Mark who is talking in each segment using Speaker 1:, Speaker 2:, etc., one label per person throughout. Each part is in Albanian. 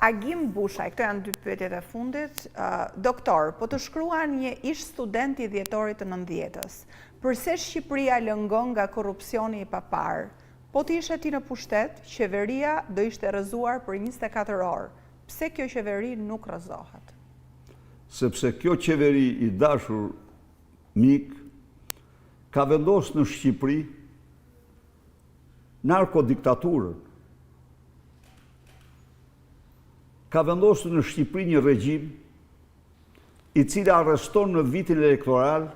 Speaker 1: Agim Bushaj, këto janë dy pyetjet e fundit. Doktor, po të shkruan një ish student i dhjetorit të 90-s. Përse Shqipëria lëngon nga korrupsioni i papar? Po të ishe ti në pushtet, qeveria do ishte rrëzuar për 24 orë. Pse kjo qeveri nuk rrëzohet?
Speaker 2: Sepse kjo qeveri i dashur mik ka vendosur në Shqipëri narkodiktaturën. Ka vendosur në Shqipëri një regjim i cili arreston në vitin elektoral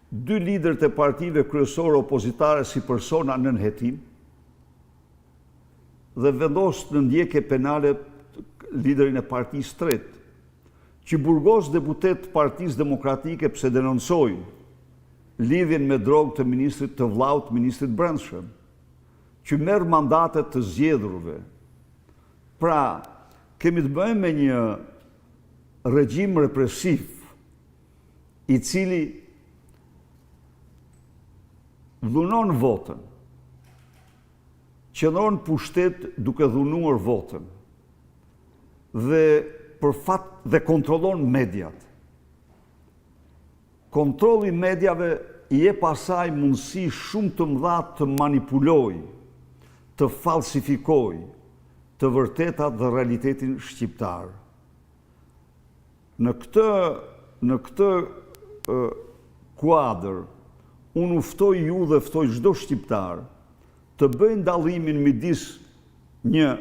Speaker 2: dy liderët e partive kryesore opozitare si persona në nënhetim dhe vendos në ndjekje penale liderin e partisë tretë, që burgos deputet Partisë Demokratike pse denoncojnë lidhjen me drogë të ministrit të vllaut ministrit Brendshëm, që merr mandatet të zgjedhurve. Pra, kemi të bëjmë me një regjim represiv i cili dhunon votën, qëndron pushtet duke dhunuar votën dhe kontrollon mediat. Kontrolli mediave i jep asaj mundësi shumë të mëdha të manipulojë, të falsifikojë të vërtetat dhe realitetin shqiptar. Në këtë kuadër, unë uftoj ju dhe ftoj çdo shqiptar të bëjnë dallimin midis një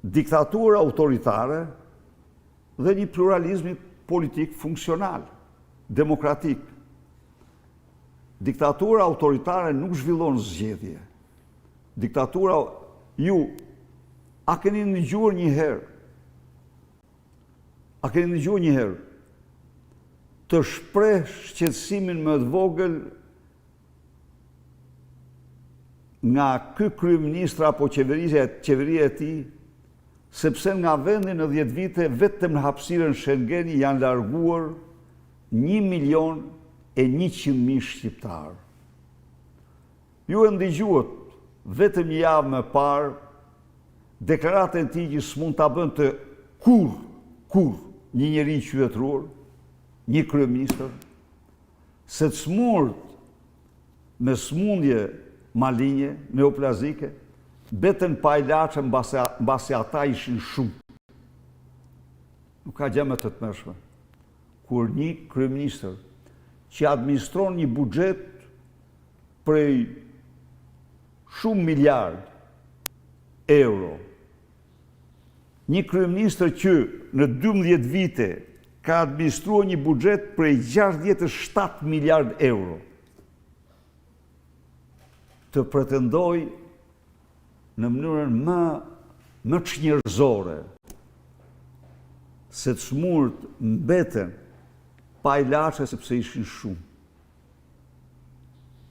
Speaker 2: diktaturë autoritare dhe një pluralizmi politik funksional, demokratik. Diktatura autoritare nuk zhvillon zgjedhje. Diktatura A keni ndëgjuar një herë? A keni ndëgjuar një herë të shpreh shqetësimin më të vogël nga ky kryeministër apo qeveria e tij, sepse nga vendi në 10 vite vetëm në hapësirën Schengeni janë larguar 1.100.000 shqiptarë. Ju e ndëgjuat vetëm një javë më parë deklaratën e tij që s'mund ta bënte kur një njeri qytetëror, një kryeministër, se të smurt me smundje malinje, neoplazike, beten pa ilaçe mbasi ata ishin shumë. Nuk ka gjë më të tmerrshme. Kur një kryeministër që administron një buxhet prej shumë miliard euro, një kryeministër që në 12 vite ka administruar një buxhet prej 67 miliard euro, të pretendoj në mënyrën më çnjerëzore se të smurt mbeten pa ilaçe sepse ishin shumë.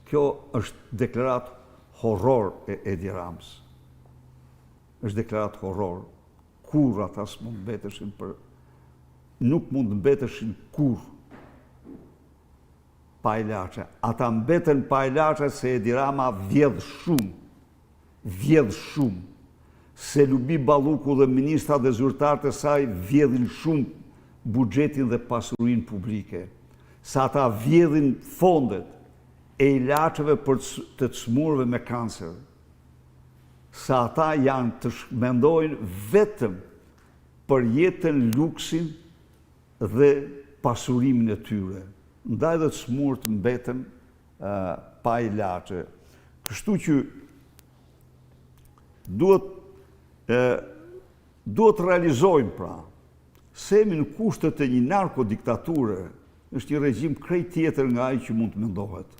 Speaker 2: Kjo është deklaratë horror e Edi Ramës. Është deklaratë horror. Kur ata s'mund mbeteshin nuk mund mbeteshin kur pa ilaçe. Ata mbeten pa ilaçe se Edi Rama vjedh shumë. Se Lubi Balluku dhe ministrat dhe zyrtarët e saj vjedhin shumë buxhetin dhe pasurinë publike. Sa ata vjedhin fondet e ilaçeve për të çmurëve me kancer. Sa ata janë të mendojnë vetëm për jetën, luksin dhe pasurimin e tyre. Ndaj dhe të smurt mbeten pa ilaçe. Kështu që duhet realizojmë pra, se jemi në kushtet e një narkodiktature, është një regjim krejt tjetër nga ai që mund të mendohet.